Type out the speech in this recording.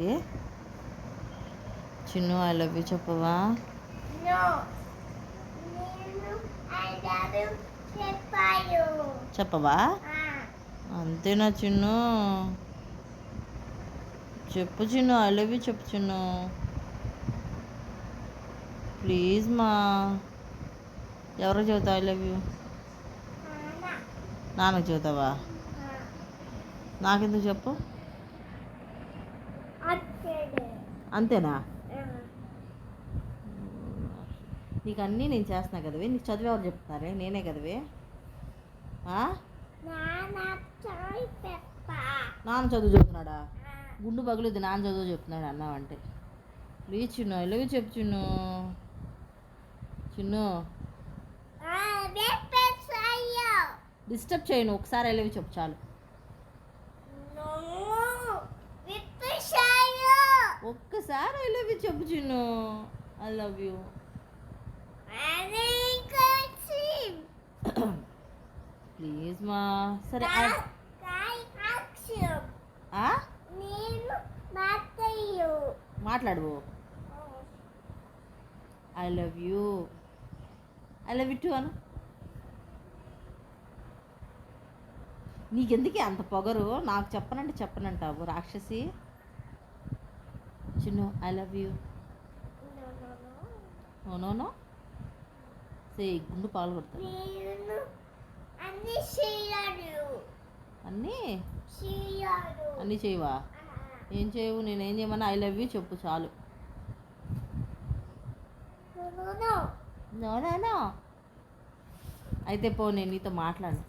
ఏంటి Chinnu I love you చెప్పవా? చెప్పవా? అంతేనా చిన్ను? చెప్పు చిన్ను, ఐ లవ్ యూ చెప్పు చిన్ను, ప్లీజ్ మా. ఎవరికి చెబుతావు ఐ లవ్ యూ? నాన్నకు చెబుతావా? నాకెందుకు చెప్పు? అంతేనా? నీకు అన్నీ నేను చేస్తున్నా కదవే, నీకు చదువు ఎవరు చెప్తున్నారే? నేనే కదవే. నాన్న చదువు చెబుతున్నాడా? గుండు పగులుద్ది నాన్న చదువు చెప్తున్నాడు అన్నావంటే. Please Chinnu, I love you చెప్పు చిన్ను. చిన్ను డిస్టర్బ్ చేయను, ఒకసారి ఐ లవ్ యూ చెప్పు చాలు. ఒక్కసారి ఐ లవ్ యూ చెప్పు Chinnu, I love you. Please మా. సరే మాట్లాడు. I love you, I love you too అను. నీకెందుకే అంత పొగరు? నాకు చెప్పనంటే చెప్పనంటావు రాక్షసి. Chinnu I love you. No no no say, గుండు పాలు కొడతా. అన్నీ చేయవా? ఏం చేయవు? నేనేం చేయమన్నా ఐ లవ్ యూ చెప్పు చాలు. నో నో నో అయితే పో, నేను నీతో మాట్లాడు.